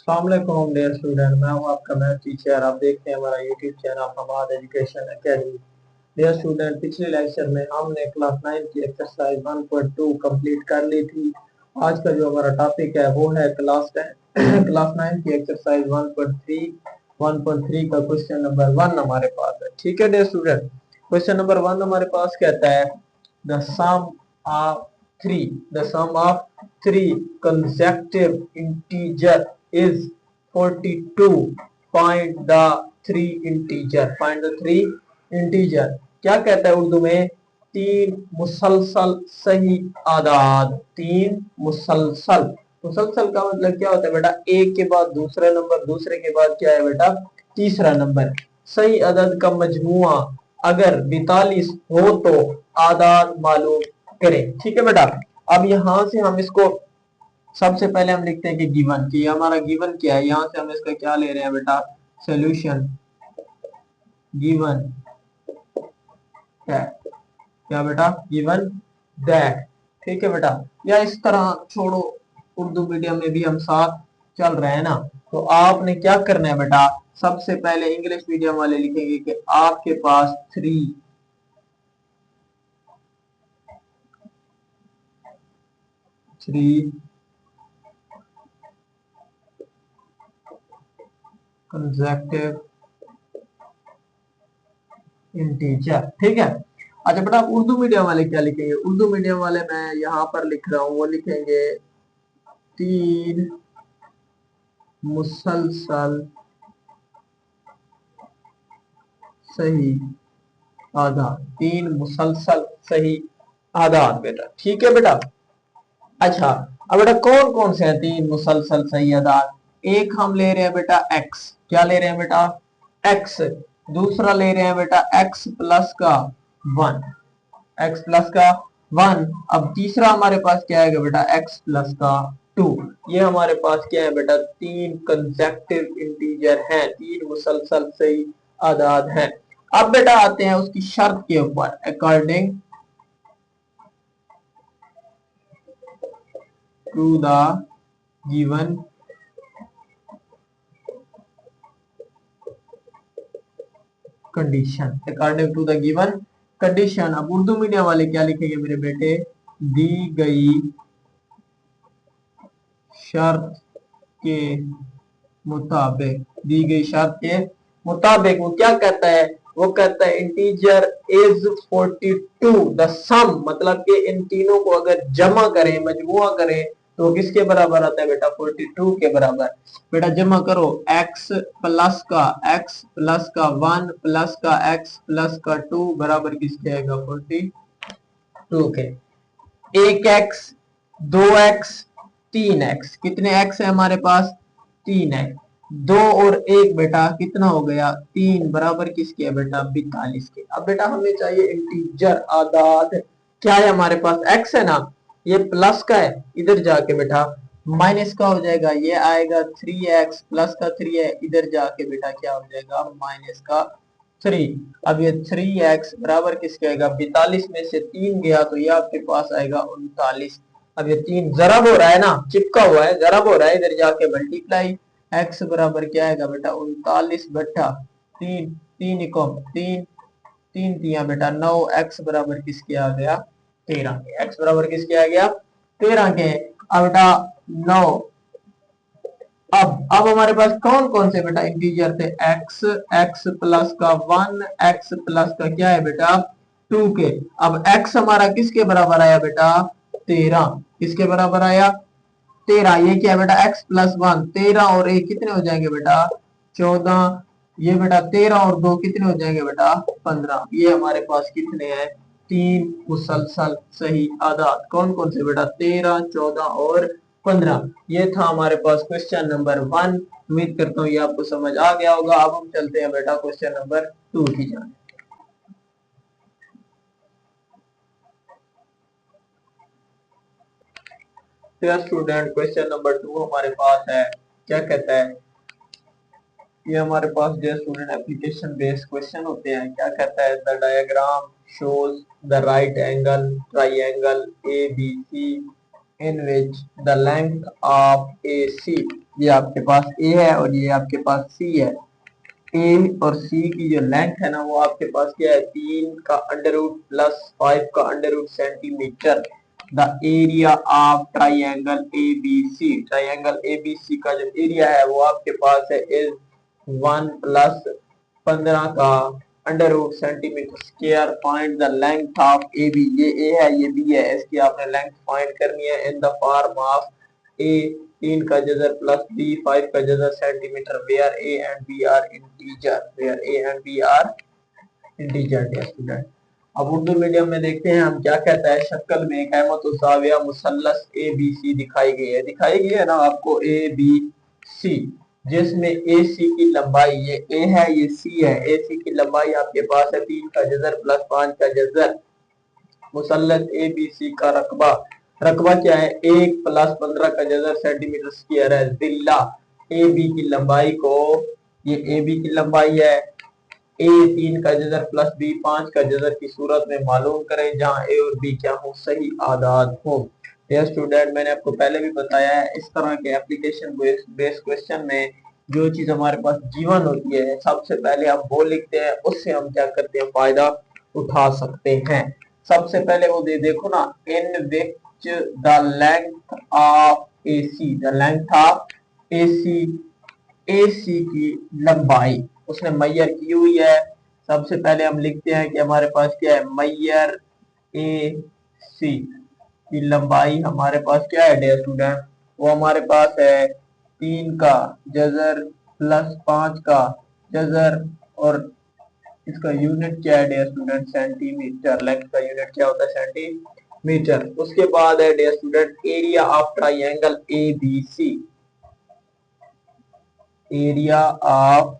अस्सलाम वालेकुम dear student, मैं हूं आपका मैथ टीचर। आप देखते हैं हमारा YouTube channel Hamad education academy. Dear student, पिछले लेक्चर में हमने क्लास 9 की एक्सरसाइज 1.2 कंप्लीट कर ली थी। आज का जो हमारा टॉपिक है वो है क्लास 10 क्लास 9 की एक्सरसाइज 1.3 का क्वेश्चन नंबर 1 हमारे पास है। ठीक है डियर स्टूडेंट, क्वेश्चन नंबर 1 हमारे पास कहता है the sum of the sum of three consecutive integer is 42. Find the three integer. Find the three integer. क्या कहता है उर्दू में? तीन मुसलसल सही आदाद। तीन मुसलसल, मुसलसल का मतलब क्या होता है बेटा? एक के बाद दूसरा नंबर, दूसरे के बाद क्या है बेटा? तीसरा नंबर। सही अदद का मजमुआ अगर 42 हो तो आदाद मालूम करें। ठीक है बेटा, अब यहां से हम इसको सबसे पहले हम लिखते हैं कि गिवन, कि हमारा गिवन क्या है। यहां से हम इसका क्या ले रहे हैं बेटा? Solution given that. क्या बेटा? Given that. ठीक है बेटा, या इस तरह छोड़ो, उर्दू मीडियम में भी हम साथ चल रहे हैं ना। तो आपने क्या करना है बेटा? सबसे पहले इंग्लिश मीडियम वाले लिखेंगे कि आपके पास थ्री कंसेक्टिव इंटीजर। ठीक है। अच्छा बेटा, उर्दू मीडियम वाले क्या लिखेंगे? उर्दू मीडियम वाले मैं यहाँ पर लिख रहा हूँ, वो लिखेंगे तीन मुसलसल सही आदाद। तीन मुसलसल सही आदाद बेटा। ठीक है बेटा। अच्छा, अब बेटा कौन कौन से हैं तीन मुसलसल सही आदाद? एक हम ले रहे हैं बेटा एक्स। क्या ले रहे हैं बेटा? एक्स। दूसरा ले रहे हैं बेटा एक्स प्लस का वन। एक्स प्लस का वन। अब तीसरा हमारे पास क्या आएगा बेटा? एक्स प्लस का टू। ये हमारे पास क्या है बेटा? तीन कंसेक्टिव इंटीजर हैं, तीन मुसलसल सही आदाद हैं। अब बेटा आते हैं उसकी शर्त के ऊपर। According to the given condition. According to the given condition. अब उर्दू मीडियम वाले क्या लिखेंगे मेरे बेटे? दी गई शर्त के मुताबिक। दी गई शर्त के मुताबिक वो क्या कहता है? वो कहता है इंटीजर इज 42। द सम मतलब कि इन तीनों को अगर जमा करें, मजमुआ करें, तो किसके बराबर आता है बेटा? 42 के बराबर। बेटा जमा करो, x प्लस का 1 प्लस का x प्लस का 2 बराबर किसके आएगा? 42 के। एक x, दो x, तीन x। कितने x है हमारे पास? तीन है। दो और एक बेटा कितना हो गया? तीन बराबर किसके है बेटा? 42 के। अब बेटा हमें चाहिए इंटीजर आदाद। क्या है हमारे पास? x है ना, ये प्लस का है, इधर जाके बेटा माइनस का हो जाएगा। ये आएगा 3x प्लस का 3 है, इधर जाके बेटा क्या हो जाएगा? माइनस का 3। अब ये 3x बराबर किसके आएगा? 42 में से तीन गया तो ये आपके पास आएगा 39। अब ये तीन जरब हो रहा है ना, चिपका हुआ है, जरब हो रहा है, इधर जाके मल्टीप्लाई। x बराबर क्या आएगा बेटा? 39 बट्टा तीन। तीन इकम तीन, तीन दिया बेटा 9। x बराबर किसके आ गया? 13 के। x बराबर किसके आ गया? 13 के। अब बेटा 9। अब हमारे पास कौन कौन से बेटा इंटीजर थे? x, x प्लस का 1, x प्लस का क्या है बेटा? 2 के। अब x हमारा किसके बराबर आया बेटा? 13। किसके बराबर आया? 13। ये क्या है बेटा? x plus 1। 13 और 1 कितने हो जाएंगे बेटा? 14। ये बेटा 13 और 2 कितने हो जाएंगे बेटा? 15। ये हमारे पास कितने हैं? तीन मुसलसल सही आदाद। कौन कौन से बेटा? 13, 14 और 15। ये था हमारे पास क्वेश्चन नंबर 1। उम्मीद करता हूँ ये आपको समझ आ गया होगा। अब हम चलते हैं बेटा क्वेश्चन नंबर 2 की जाने। स्टूडेंट, क्वेश्चन नंबर 2 हमारे पास है। क्या कहता है? ये हमारे पास जो स्टूडेंट एप्लीकेशन बेस्ड क्वेश्चन होते हैं। क्या कहता है? The diagram shows the right angle triangle ABC in which the length of A C, ये आपके पास ए है और ये आपके पास सी है। ए और सी की जो लेंथ है ना वो आपके पास क्या है, 3 का अंडर रूट प्लस 5 का under root centimetre. The area of triangle A B C, triangle A B C का जो एरिया है वो आपके पास है इज 1 प्लस 15 का under root centimetre square. Find the length of A B, ये ए है ये बी है, इसकी आपने लेंथ फाइंड करनी है in the form of A 3 का जजर प्लस बी 5 का जजर centimetre, where A and B are integer, where A and B are integer. Dear student, अब उर्दू मीडियम में देखते हैं हम क्या कहता है। शक्ल में कायमतुस्साविया मुसल्लस ए बी सी दिखाई गई है ना आपको ए बी सी, जिसमें ए सी की लंबाई, ये ए है ये सी है, ए सी की लंबाई आपके पास है 3 का जजर प्लस 5 का जजर। मुसल्लस ए बी सी का रकबा, रकबा क्या है, 1 प्लस 15 का जजर सेंटीमीटर स्क्वायर है। दिल्ला ए बी की लंबाई को, ये ए बी की लंबाई है, ए 3 का जजर प्लस बी 5 का जजर की सूरत में मालूम करें जहां ए और बी क्या हो, सही आदाद हो। डियर स्टूडेंट, मैंने आपको पहले भी बताया है इस तरह के एप्लीकेशन बेस्ड क्वेश्चन में जो चीज हमारे पास जीवन होती है सबसे पहले हम वो लिखते हैं, उससे हम क्या करते हैं, फायदा उठा सकते हैं। सबसे पहले वो देखो ना, in which the length of A C, the length of A C, A C की लंबाई उसने मैयर की हुई है। सबसे पहले हम लिखते हैं कि हमारे पास क्या है, मैयर ए सी की लंबाई हमारे पास क्या है डियर स्टूडेंट, वो हमारे पास है 3 का जजर प्लस 5 का जजर, और इसका यूनिट क्या है डियर स्टूडेंट, सेंटीमीटर। लेंथ का यूनिट क्या होता है, सेंटीमीटर। उसके बाद है dear student area of triangle A B C, area of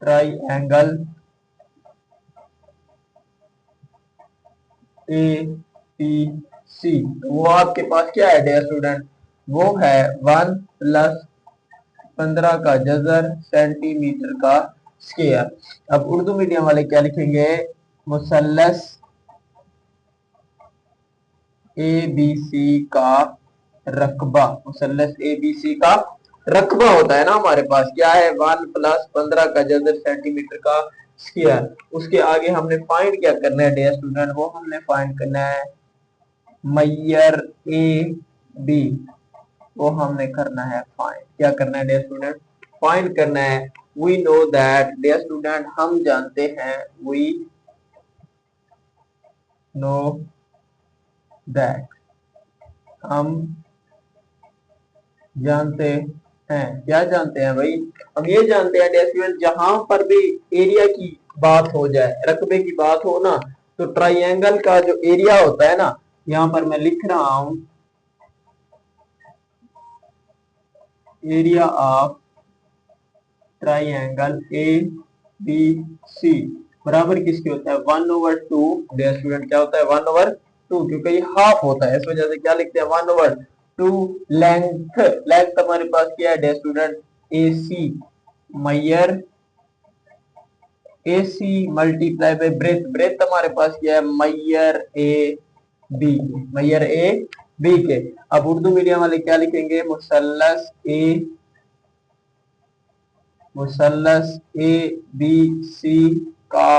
triangle A B C, वो आपके पास क्या है डियर स्टूडेंट, वो है 1 प्लस 15 का जजर सेंटीमीटर का स्क्वायर। अब उर्दू मीडियम वाले क्या लिखेंगे, मुसल्लस ए बी सी का रकबा, मुसल्लस ए बी सी का रकबा होता है ना हमारे पास क्या है, 1 प्लस 15 का जजर सेंटीमीटर का स्क्वायर। उसके आगे हमने फाइंड क्या करना है डियर स्टूडेंट, वो हमने फाइंड करना है मैयर ए बी, वो हमने करना है फाइंड। क्या करना है डियर स्टूडेंट, फाइंड करना है। We know that, dear student हम जानते हैं, वी नो दैट, हम जानते हैं, क्या जानते हैं भाई, हम ये जानते हैं डियर स्टूडेंट जहां पर भी एरिया की बात हो जाए, रकबे की बात हो ना, तो ट्राइंगल का जो एरिया होता है ना, यहां पर मैं लिख रहा हूं area of triangle A B C बराबर किसके होता है, 1/2। डियर स्टूडेंट क्या होता है, 1/2, क्योंकि ये हाफ होता है इस वजह से क्या लिखते हैं, 1/2। लेंथ, लेंथ हमारे पास क्या है डियर स्टूडेंट, ए सी मैयर A C multiply by breadth, breadth हमारे पास क्या है, Maihar A B, Maihar A B के। अब उर्दू मीडियम वाले क्या लिखेंगे, मुसल्लस ए बी सी का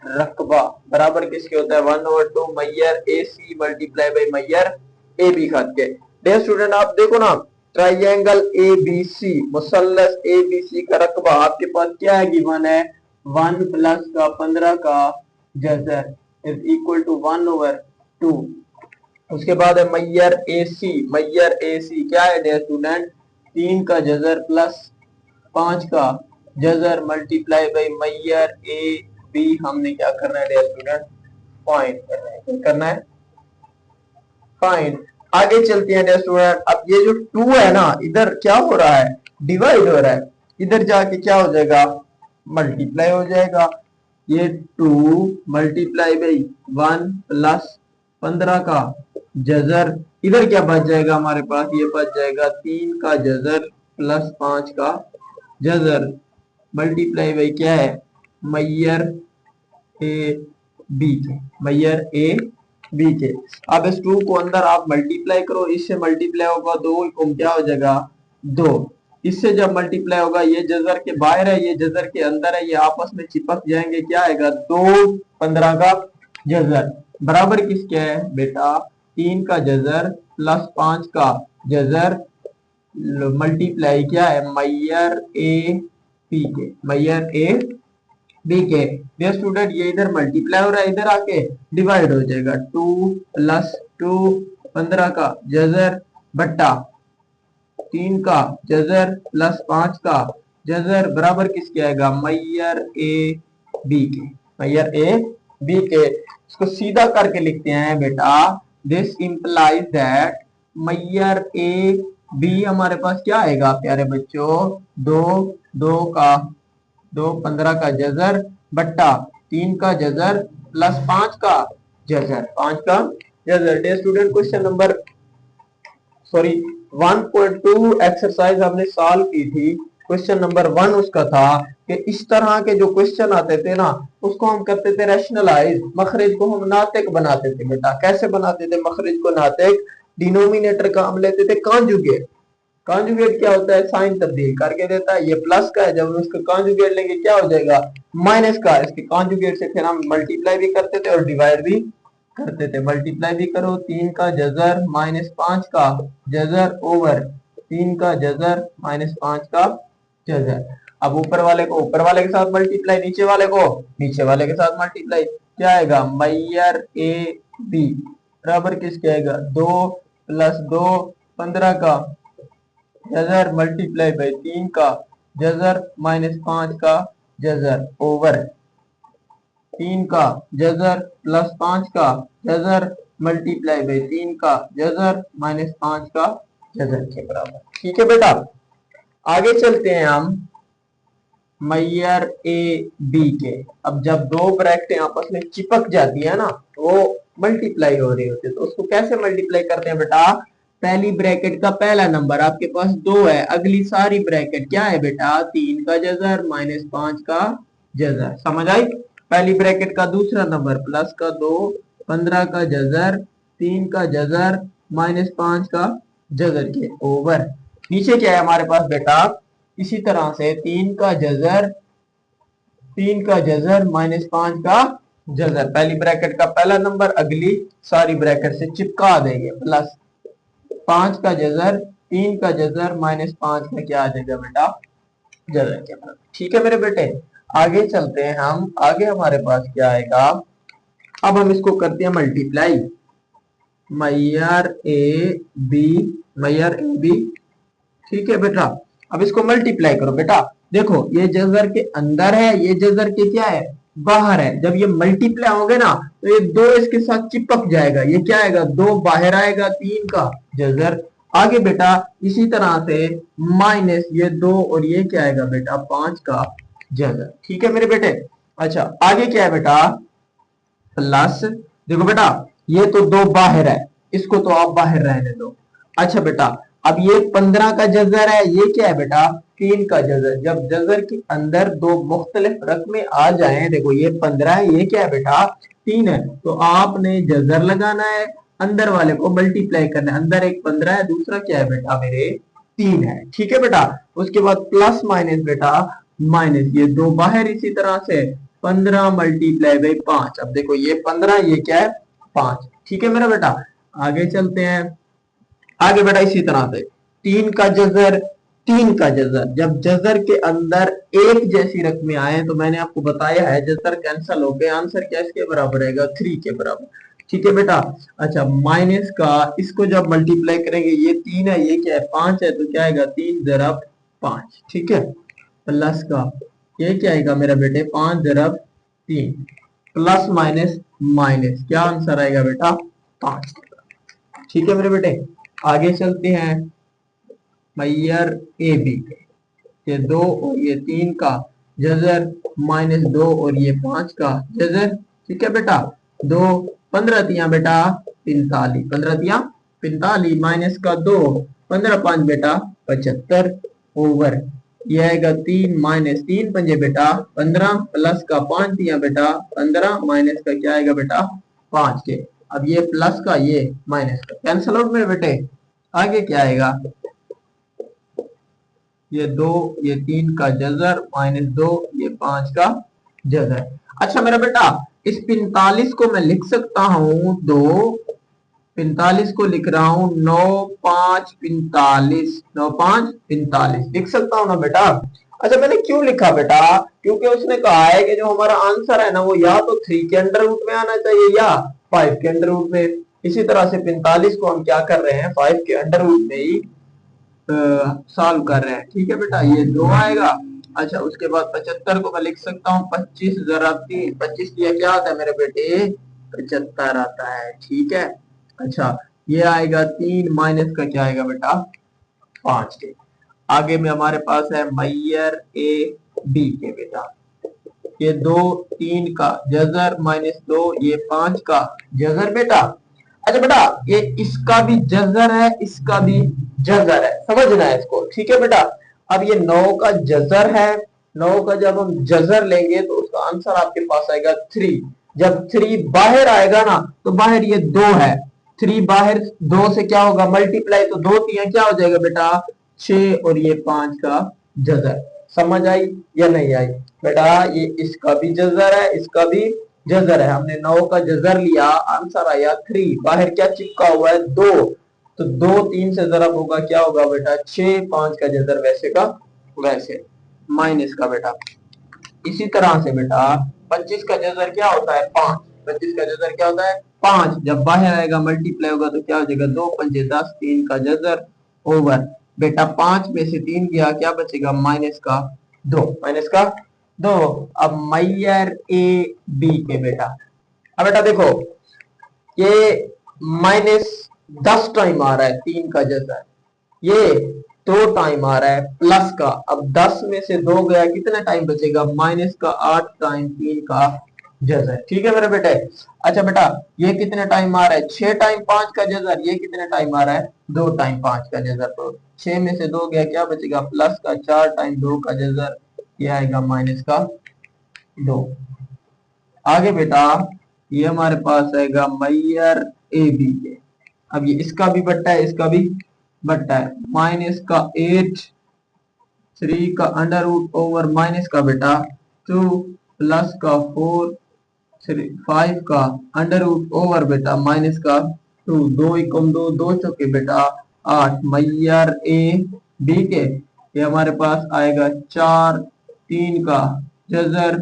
रकबा बराबर किसके होता है, 1/2 मैयर ए सी मल्टीप्लाई बाय मैयर ए बी खात के। डियर स्टूडेंट आप देखो ना, ट्राइंगल ए बी सी, मुसल्लस ए बी सी का रकबा आपके पास क्या है, गिवन है 1 प्लस का 15 का जजर इज इक्वल टू 1/2। उसके बाद है मैयर ए सी, मैयर ए सी क्या है डियर स्टूडेंट, 3 का जजर प्लस 5 का जजर मल्टीप्लाई बाय मैयर ए बी। हमने क्या करना है डियर स्टूडेंट, फाइंड करना है, क्या करना है, फाइंड। आगे चलते हैं डियर स्टूडेंट, अब ये जो 2 है ना, इधर क्या हो रहा है, डिवाइड हो रहा है, इधर जाके क्या हो जाएगा, मल्टीप्लाई हो जाएगा। ये 2 मल्टीप्लाई बाई 1 प्लस 15 का जजर, इधर क्या बच जाएगा हमारे पास, ये बच जाएगा 3 का जजर प्लस 5 का जजर मल्टीप्लाई बाई क्या है, मैयर ए बी के, मैयर ए बी के। अब इस 2 को अंदर आप मल्टीप्लाई करो, इससे मल्टीप्लाई होगा 2 क्या हो जाएगा 2। इससे जब मल्टीप्लाई होगा, ये जजर के बाहर है, ये जजर के अंदर है, ये आपस में चिपक जाएंगे, क्या आएगा 2 15 का जजर बराबर किसके है बेटा 3 का जजर प्लस 5 का जजर मल्टीप्लाई क्या है मैयर ए पी के, मैयर ए बी के। डियर स्टूडेंट ये इधर मल्टीप्लाई हो रहा है, इधर आके डिवाइड हो जाएगा 2 प्लस 2 15 का जजर बट्टा 3 का जजर प्लस 5 का जजर बराबर किसके आएगा मैयर ए बी के, मैयर ए बी के। इसको सीधा करके लिखते हैं बेटा दिस इंप्लाइज दैट मैयर ए बी हमारे पास क्या आएगा प्यारे बच्चों 2 2 का 2 15 का जजर बट्टा 3 का जजर प्लस 5 का जजर 5 का Jhajjar. Day student question number 1.2 exercise हमने सॉल्व की थी। क्वेश्चन नंबर 1 उसका था कि इस तरह के जो क्वेश्चन आते थे ना उसको हम करते थे रैशनलाइज, मखरज को हम नातिक बनाते थे बेटा। कैसे बनाते थे मखरज को नातिक, डिनोमिनेटर का हम लेते थे कॉन्जुगेट। कॉन्जुगेट क्या होता है साइन तब्दील करके देता है, ये प्लस का है, जब हम इसका कॉन्जुगेट लेंगे क्या हो जाएगा माइनस का। इसके कॉन्जुगेट से फिर हम मल्टीप्लाई भी करते थे और डिवाइड भी करते थे। मल्टीप्लाई भी करो 3 का जजर माइनस 5 का जजर ओवर 3 का जजर माइनस 5 का जजर। अब ऊपर वाले को ऊपर वाले के साथ मल्टीप्लाई, नीचे वाले को नीचे वाले के साथ मल्टीप्लाई, क्या आएगा मैयर ए बी बराबर किसके आएगा 2 प्लस 2 15 का जजर मल्टीप्लाई बाई 3 का जजर माइनस 5 का जजर ओवर 3 का जजर प्लस 5 का जजर मल्टीप्लाई बाई 3 का जजर माइनस 5 का जजर के बराबर। ठीक है बेटा, आगे चलते हैं हम मैयर ए बी के। अब जब दो ब्रैकेटें आपस में चिपक जाती है ना वो मल्टीप्लाई हो रही होती है, तो उसको कैसे मल्टीप्लाई करते हैं बेटा। पहली ब्रैकेट का पहला नंबर आपके पास 2 है, अगली सारी ब्रैकेट क्या है बेटा 3 का जजर माइनस 5 का जजर। समझ आई। पहली ब्रैकेट का दूसरा नंबर प्लस का 2 15 का जजर 3 का जजर माइनस 5 का जजर के ओवर। नीचे क्या है हमारे पास बेटा इसी तरह से 3 का जजर माइनस 5 का जजर। पहली ब्रैकेट का पहला नंबर अगली सारी ब्रैकेट से चिपका देंगे, प्लस 5 का जजर 3 का जजर माइनस 5 का क्या आ जाएगा बेटा जजर के बराबर। ठीक है मेरे बेटे, आगे चलते हैं हम। आगे हमारे पास क्या आएगा, अब हम इसको करते हैं मल्टीप्लाई मैयर ए बी। ठीक है बेटा, अब इसको मल्टीप्लाई करो बेटा। देखो ये जजर के अंदर है, ये जजर के क्या है बाहर है। जब ये मल्टीप्लाई होंगे ना तो ये 2 इसके साथ चिपक जाएगा, ये क्या आएगा 2 बाहर आएगा 3 का जजर। आगे बेटा इसी तरह से माइनस ये 2 और ये क्या आएगा बेटा 5 का जजर। ठीक है मेरे बेटे। अच्छा आगे क्या है बेटा प्लस, देखो बेटा ये तो 2 बाहर है, इसको तो आप बाहर रहने दो। अच्छा बेटा अब ये 15 का जजर है, ये क्या है बेटा 3 का जजर। जब जजर के अंदर 2 मुख्तलिफ रकमें आ जाएं, देखो ये 15 है, ये क्या है बेटा 3 है, तो आपने जजर लगाना है, अंदर वाले को मल्टीप्लाई करना है। अंदर एक 15 है, दूसरा क्या है बेटा मेरे 3 है। ठीक है बेटा, उसके बाद प्लस माइनस बेटा माइनस ये 2 बाहर, इसी तरह से 15 मल्टीप्लाई बाई 5। अब देखो ये 15 ये क्या है 5। ठीक है मेरा बेटा, आगे चलते हैं। आगे बेटा इसी तरह से 3 का जजर जब जजर के अंदर एक जैसी रकमें आए तो मैंने आपको बताया है जजर कैंसिल हो गए, आंसर क्या इसके बराबर रहेगा 3 के बराबर। ठीक है बेटा। अच्छा माइनस का इसको जब मल्टीप्लाई करेंगे, ये 3 है ये क्या है 5 है, तो क्या आएगा 3 ज़रब 5। ठीक है, प्लस का ये क्या आएगा मेरा बेटे 5 ज़रब 3 प्लस माइनस माइनस, क्या आंसर आएगा बेटा 5। ठीक है मेरे बेटे, आगे चलते हैं मैयर ए बी। ये 2 और ये 3 का जजर माइनस 2 और ये 5 का जजर। ठीक है बेटा, 2 15 तिया बेटा 45, 15 तिया 45 माइनस का 2 15 5 बेटा 75 ओवर ये आएगा 3 माइनस 3 पंजे बेटा 15 प्लस का 5 तिया बेटा 15 माइनस का क्या आएगा बेटा 5 के अब ये प्लस का ये माइनस का कैंसल आउट मेरे बेटे। आगे क्या आएगा, ये 2 ये 3 का जजर माइनस 2 ये 5 का जजर। अच्छा मेरा बेटा इस 45 को मैं लिख सकता हूं 2, 45 को लिख रहा हूं 9 5 45, 9 5 45 लिख सकता हूं ना बेटा। अच्छा मैंने क्यों लिखा बेटा, क्योंकि उसने कहा है कि जो हमारा आंसर है ना वो या तो 3 के अंडर रूट में आना चाहिए या 5 के अंडर रूट में। इसी तरह से 45 को हम क्या कर रहे हैं 5 के अंडर रूट में ही सॉल्व कर रहे हैं। ठीक है बेटा ये 2 आएगा। अच्छा उसके बाद 75 को मैं लिख सकता हूँ 25 जरा 3, 25 किया क्या आता है मेरे बेटे 75 आता है। ठीक है अच्छा ये आएगा 3 माइनस का क्या आएगा बेटा 5 के। आगे में हमारे पास है मैयर ए बी के बेटा, ये 2 3 का जजर माइनस 2 ये 5 का जजर बेटा। अच्छा बेटा ये इसका भी जजर है इसका भी जजर है, समझना है इसको। ठीक है बेटा अब ये 9 का जजर है, 9 का जब हम जजर लेंगे तो उसका आंसर आपके पास आएगा 3। जब 3 बाहर आएगा ना तो बाहर ये 2 है, 3 बाहर 2 से क्या होगा मल्टीप्लाई, तो 2 3 क्या हो जाएगा बेटा 6 और ये 5 का जजर। समझ आई या नहीं आई बेटा, ये इसका भी जजर है इसका भी जजर है। हमने 9 का जजर लिया आंसर आया 3, बाहर क्या चिपका हुआ है 2, तो 2 3 से जरब होगा क्या होगा बेटा 6, 5 का जजर वैसे का वैसे माइनस का बेटा। इसी तरह से बेटा 25 का जजर क्या होता है 5, 25 का जजर क्या होता है 5, जब बाहर आएगा मल्टीप्लाई होगा तो क्या हो जाएगा 2 पंजे 10, 3 का जजर ओवर बेटा 5 में से 3 गया क्या बचेगा माइनस का 2, माइनस का 2। अब मैयर ए बी के बेटा, अब बेटा देखो ये माइनस 10 टाइम आ रहा है 3 का जजर, ये 2 टाइम आ रहा है प्लस का। अब 10 में से 2 गया कितना टाइम बचेगा माइनस का 8 टाइम 3 का जजर। ठीक है मेरे बेटे। अच्छा बेटा ये कितने टाइम आ रहा है 6 टाइम 5 का जजर, ये कितने टाइम आ रहा है 2 टाइम 5 का जजर, तो 6 में से 2 गया क्या बचेगा प्लस का 4 टाइम 2 का जजर, ये आएगा माइनस का 2। आगे बेटा ये हमारे पास आएगा मैयर ए बी के, अब ये इसका भी बट्टा है इसका भी बट्टा है, माइनस का 8 3 का अंडर रूट ओवर माइनस का बेटा 2 प्लस का 4 3 5 का अंडर रूट ओवर बेटा माइनस का 2, 2 एकम 2, 2 चौके बेटा 8 मैयर ए बी के, ये हमारे पास आएगा 4 3 का जजर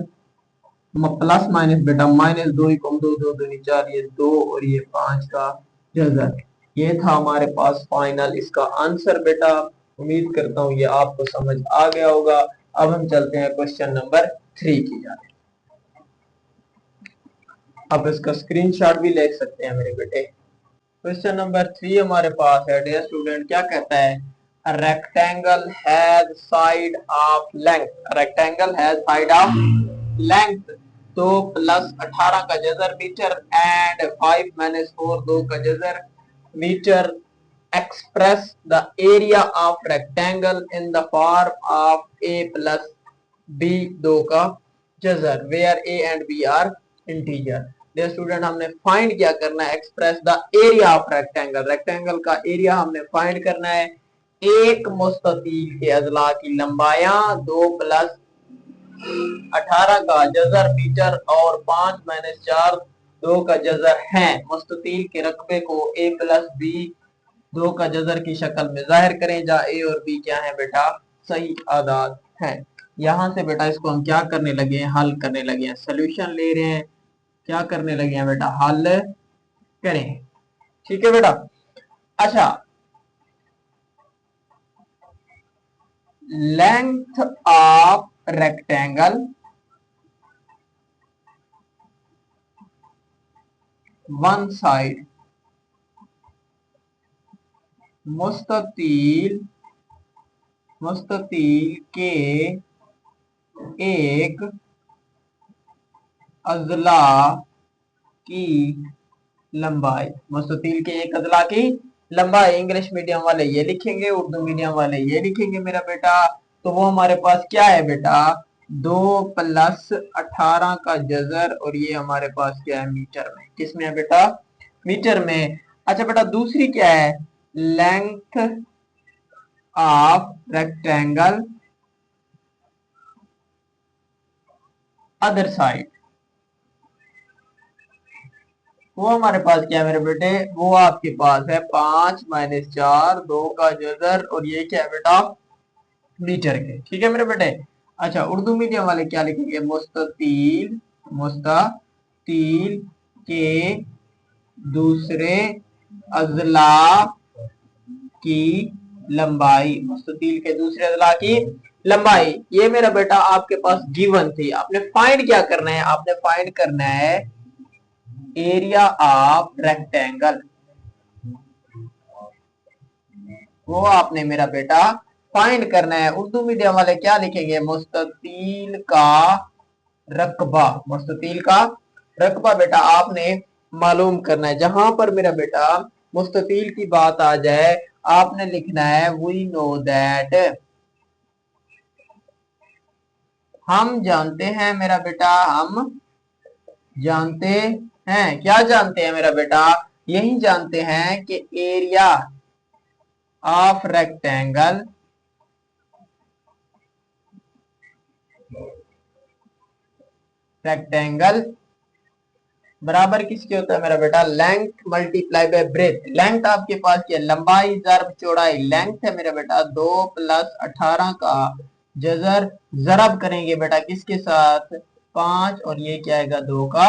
प्लस माइनस बेटा माइनस 2 एकम 2, 2 दूनी 4 ये 2 और ये 5 का जजर। ये था हमारे पास फाइनल इसका आंसर बेटा। उम्मीद करता हूँ ये आपको समझ आ गया होगा। अब हम चलते हैं क्वेश्चन नंबर 3 की जाने। आप इसका स्क्रीनशॉट भी ले सकते हैं मेरे बेटे। क्वेश्चन नंबर 3 हमारे पास है। डियर स्टूडेंट क्या कहता है, a rectangle has side of length, a rectangle has side of length, तो प्लस 18 का जजर मीटर एंड 5 माइनस 4 2 का जजर metre, express the area of rectangle in the form of a plus b 2 का जजर where a and b are integer। Dear student हमने find क्या करना है, express the area of rectangle, rectangle का एरिया हमने फाइंड करना है। एक मुस्ततील के अजला की लंबाइयां 2 प्लस 18 का जजर मीटर और 5 माइनस 4 2 का जजर है। मुस्ततील के रकबे को a प्लस बी 2 का जजर की शक्ल में जाहिर करें जहाँ a और b क्या है बेटा सही आदाद है। यहां से बेटा इसको हम क्या करने लगे हैं, हल करने लगे हैं, सोल्यूशन ले रहे हैं, क्या करने लगे हैं बेटा हल करें। ठीक है बेटा। अच्छा length of rectangle one side, मुस्ततील मुस्ततील के एक अजला की लंबाई, मुस्ततील के एक अजला की लंबाई, इंग्लिश मीडियम वाले ये लिखेंगे उर्दू मीडियम वाले ये लिखेंगे मेरा बेटा। तो वो हमारे पास क्या है बेटा 2 प्लस 18 का जजर और ये हमारे पास क्या है मीटर में, किसमें है बेटा मीटर में। अच्छा बेटा दूसरी क्या है, length of rectangle other side, वो हमारे पास क्या है मेरे बेटे, वो आपके पास है 5 - 4 2 का जजर, और ये क्या है बेटा, मीटर के। ठीक है मेरे बेटे। अच्छा उर्दू मीडियम वाले क्या लिखेंगे, मुस्ततील, मुस्ततील के दूसरे अजला की लंबाई, मुस्ततील के दूसरे अजला की लंबाई। ये मेरा बेटा आपके पास गिवन थी, आपने फाइंड क्या करना है, आपने फाइंड करना है एरिया ऑफ रेक्टेंगल, वो आपने मेरा बेटा फाइंड करना है। उर्दू मीडियम वाले क्या लिखेंगे, मुस्ततील का रकबा, मुस्ततील का रकबा बेटा आपने मालूम करना है। जहां पर मेरा बेटा मुस्ततील की बात आ जाए, आपने लिखना है वी नो दैट, हम जानते हैं मेरा बेटा, हम जानते हैं, क्या जानते हैं मेरा बेटा, यही जानते हैं कि एरिया ऑफ रेक्टेंगल, रेक्टेंगल बराबर किसके होता है मेरा बेटा, length multiply by breath. Length आपके पास क्या, लंबाई जरब चौड़ाई, लेंथ है मेरा बेटा 2 + 18 का जजर, जरब करेंगे बेटा किसके साथ, 5, और ये क्या आएगा 2 का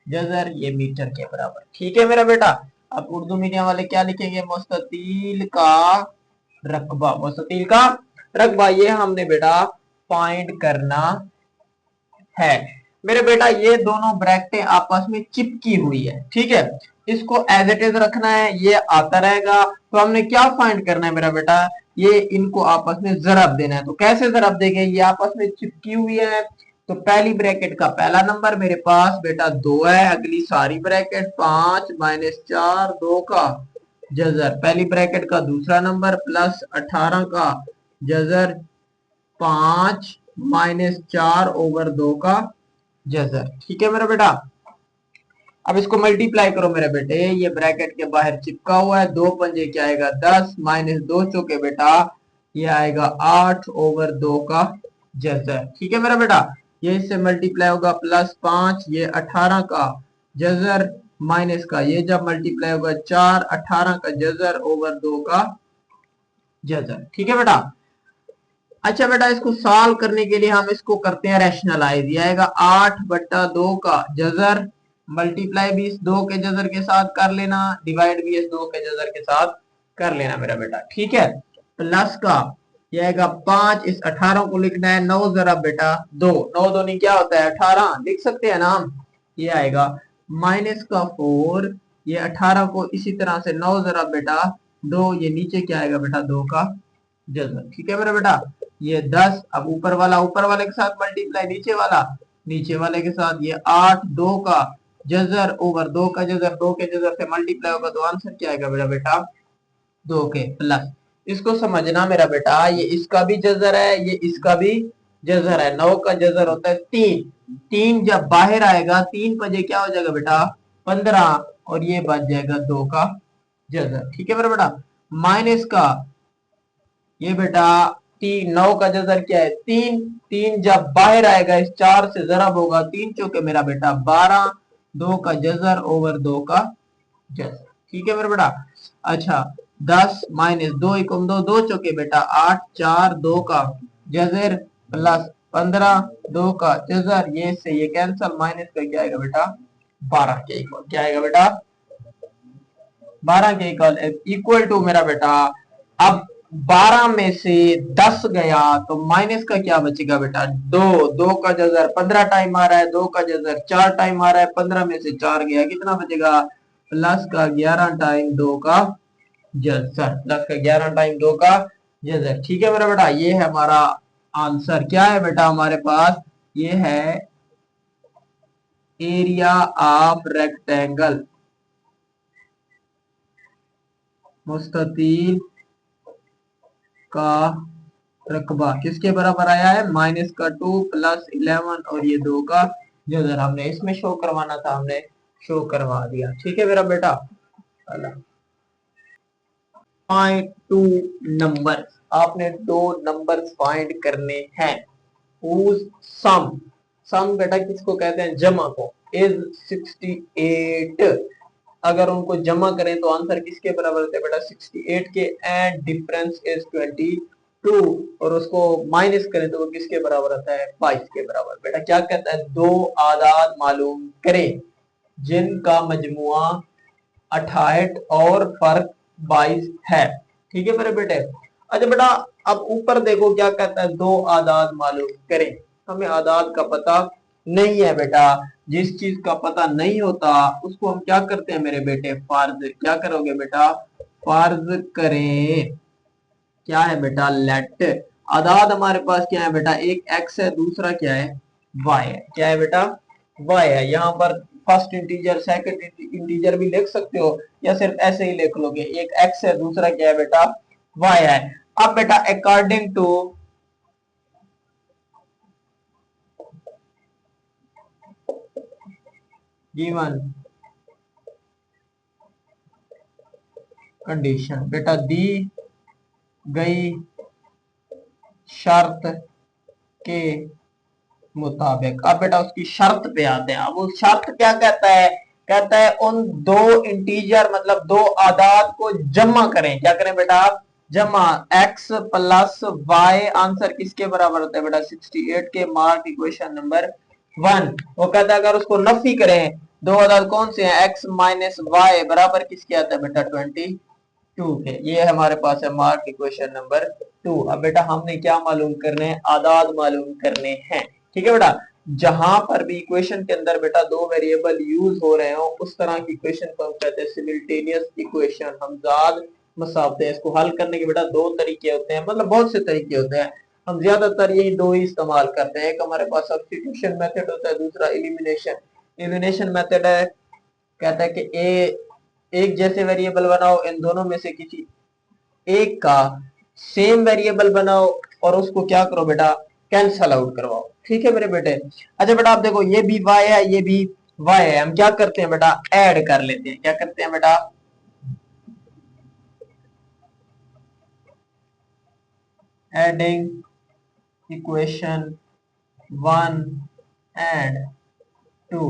जजर, ये मीटर के बराबर। ठीक है मेरा बेटा। अब उर्दू मीडियम वाले क्या लिखेंगे, मुस्ततील का रकबा, मुस्ततील का रकबा, ये हमने बेटा फाइंड करना है। मेरे बेटा ये दोनों ब्रैकेटें आपस में चिपकी हुई है, ठीक है, इसको एज इट इज रखना है, ये आता रहेगा। तो हमने क्या फाइंड करना है मेरा बेटा, ये इनको आपस में जरब देना है। तो कैसे जरब देंगे, ये आपस में चिपकी हुई है, तो पहली ब्रैकेट का पहला नंबर मेरे पास बेटा 2 है, अगली सारी ब्रैकेट 5 - 4 2 का जजर, पहली ब्रैकेट का दूसरा नंबर प्लस 18 का जजर, 5 - 4/2 का जजर। ठीक है मेरा बेटा। अब इसको मल्टीप्लाई करो मेरे बेटे, ये ब्रैकेट के बाहर चिपका हुआ है, 2 पंजे क्या आएगा 10 - 2 चौके बेटा ये आएगा 8/2 का जजर। ठीक है मेरा बेटा, ये इससे मल्टीप्लाई होगा +5, ये 18 का जजर, माइनस का ये जब मल्टीप्लाई होगा 4 18 का जजर ओवर 2 का जजर। ठीक है बेटा। अच्छा बेटा इसको सॉल्व करने के लिए हम इसको करते हैं रैशनलाइज, ये आएगा 8/2 का जजर, मल्टीप्लाई भी इस 2 के जजर के साथ कर लेना, डिवाइड भी इस 2 के जजर के साथ कर लेना मेरा बेटा। ठीक है, प्लस का ये आएगा 5, इस 18 को लिखना है 9 जरा बेटा 2, 9 दूनी क्या होता है 18, लिख सकते हैं ना, ये आएगा माइनस का 4, ये 18 को इसी तरह से 9 जरा बेटा 2, ये नीचे क्या आएगा बेटा 2 का जजर। ठीक है मेरा बेटा, ये 10, अब ऊपर वाले के साथ मल्टीप्लाई, नीचे वाले के साथ, ये 8 2 का जजर ओवर 2 का जजर, 2 के जजर से मल्टीप्लाई होगा तो आंसर क्या आएगा मेरा बेटा 2 के प्लस। इसको समझना मेरा बेटा, ये इसका भी जजर है, ये इसका भी जजर है, 9 का जजर होता है 3, 3 जब बाहर आएगा 3 बजे क्या हो जाएगा बेटा 15, और ये बच जाएगा 2 का जजर। ठीक है मेरा बेटा, माइनस का ये बेटा 3, 9 का जजर क्या है 3, 3 जब बाहर आएगा इस 4 से जरब होगा, 3 चौके मेरा बेटा 12, 2 का जजर ओवर 2 का जजर। ठीक है मेरा बेटा। अच्छा 10 - 2 = 2, 2 चौके बेटा 8, 4 2 का जजर प्लस 15 2 का जजर, ये से ये कैंसल, माइनस का क्या आएगा बेटा 12 के इक्वल, क्या आएगा बेटा 12 के इक्वल टू मेरा बेटा, अब 12 में से 10 गया तो माइनस का क्या बचेगा बेटा 2, 2 का जजर 15 टाइम आ रहा है, 2 का जजर 4 टाइम आ रहा है, 15 में से 4 गया कितना बचेगा प्लस का 11 टाइम 2 का जजर, प्लस का 11 टाइम 2 का जजर। ठीक है मेरा बेटा, ये है हमारा आंसर, क्या है बेटा हमारे पास, ये है एरिया ऑफ रेक्टेंगल मुस्ततील का रकबा किसके बराबर आया है, माइनस का 2 प्लस 11 और ये 2 का जजर। हमने इसमें शो करवाना था, हमने शो करवा दिया। ठीक है मेरा बेटा। फाइंड टू नंबर, आपने दो नंबर फाइंड करने हैं। whose sum, सम बेटा किसको कहते हैं, जमा को, इज 68, अगर उनको जमा करें तो आंसर किसके बराबर होता है बेटा 68 के, एंड डिफरेंस इज 22, और उसको माइनस करें तो वो किसके बराबर होता है 22 के बराबर। बेटा क्या कहता है, दो आदाद मालूम करें जिनका मजमुआ 68 और फर्क 22 है। ठीक है मेरे बेटे। अच्छा बेटा अब ऊपर देखो क्या कहता है, दो आदाद मालूम करें। हमें आदाद का पता नहीं है बेटा, जिस चीज का पता नहीं होता उसको हम क्या करते हैं मेरे बेटे, फर्ज। क्या करोगे बेटा, फर्ज करें। क्या है बेटा, लेट। आदाद हमारे पास क्या है बेटा, एक एक्स है, दूसरा क्या है वाई है। क्या है बेटा, वाई है। यहाँ पर फर्स्ट इंटीजर सेकंड इंटीजर भी लिख सकते हो, या सिर्फ ऐसे ही लिख लोगे, एक एक्स है, दूसरा क्या है बेटा वाई है। अब बेटा अकॉर्डिंग टू गिवन कंडीशन, बेटा दी गई शर्त के मुताबिक। अब बेटा उसकी शर्त पे आते हैं। अब वो शर्त क्या कहता है, कहता है उन दो इंटीजर मतलब दो आदाद को जमा करें। क्या करें बेटा, जमा, x प्लस वाई आंसर किसके बराबर होता है बेटा 68 के, मार्क इक्वेशन नंबर 1। वो कहता है अगर उसको नफी करें, दो आदाद कौन से हैं, x माइनस वाई बराबर किसके आता है बेटा 22 के। ये हमारे पास है मार्क इक्वेशन नंबर 2। अब बेटा हमने क्या मालूम करने हैं, आदाद मालूम करने हैं। ठीक है बेटा, जहां पर भी इक्वेशन के अंदर बेटा दो वेरिएबल यूज हो रहे हो उस तरह की इक्वेशन को हम कहते हैं सिमिल्टेनियस इक्वेशन, हमजाद मसावते। इसको हल करने के बेटा दो तरीके होते हैं, मतलब बहुत से तरीके होते हैं, हम ज्यादातर यही दो ही इस्तेमाल करते हैं। एक हमारे पास सब्स्टिट्यूशन मेथड होता है, दूसरा एलिमिनेशन। एलिमिनेशन मेथड है, कहता है कि एक जैसे वेरिएबल बनाओ, इन दोनों में से किसी एक का सेम वेरिएबल बनाओ और उसको क्या करो बेटा कैंसल आउट करवाओ। ठीक है मेरे बेटे। अच्छा बेटा आप देखो ये भी y है, ये भी y है, हम क्या करते हैं बेटा ऐड कर लेते हैं। क्या करते हैं बेटा, एडिंग इक्वेशन 1 एंड 2।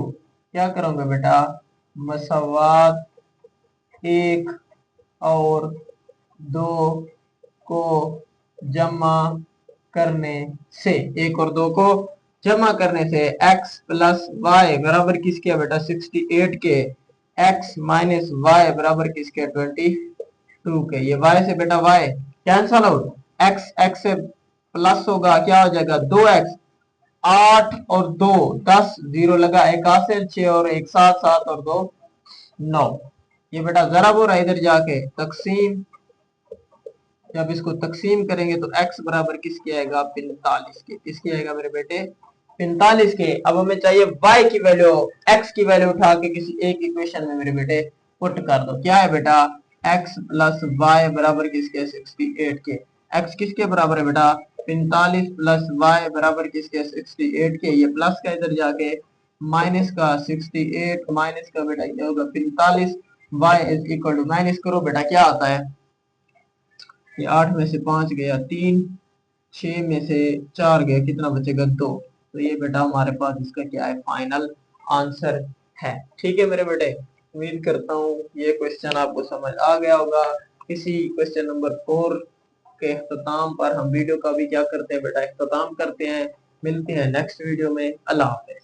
क्या करोगे बेटा, मसवात एक और दो को जमा करने से, एक और दो को जमा करने से x प्लस वाई बराबर किसके है बेटा 68 के, x माइनस वाई बराबर किसके 22 के। ये y से बेटा y cancel out, x x से प्लस होगा, क्या हो जाएगा 2x, 8 और 2 10, 0 लगा, एक हासिल 6 और एक 7, 7 और 2 9। ये बेटा जरा वो रहा इधर जाके तकसीम, जब इसको तकसीम करेंगे तो x बराबर किसके आएगा 45 के। किसके आएगा मेरे बेटे 45 के। अब हमें चाहिए y की वैल्यू, x की वैल्यू उठा के किसी एक इक्वेशन में मेरे बेटे पुट कर दो। क्या है बेटा x प्लस वाई बराबर किसके 68 के। x किसके बराबर है बेटा 45 प्लस वाई बराबर किसके 68 के। ये प्लस का इधर जाके माइनस का 68 माइनस का बेटा क्या होगा 45, y is equal to minus करो बेटा क्या आता है, ये 8 में से 5 गया 3, 6 में से 4 गया, कितना बचेगा 2। तो ये बेटा हमारे पास इसका क्या है फाइनल आंसर है। ठीक है मेरे बेटे, उम्मीद करता हूँ ये क्वेश्चन आपको समझ आ गया होगा। इसी क्वेश्चन नंबर 4 के अख्ताम पर हम वीडियो का भी क्या करते हैं बेटा अख्ताम करते हैं। मिलते हैं नेक्स्ट वीडियो में। अल्लाह हाफ़िज़।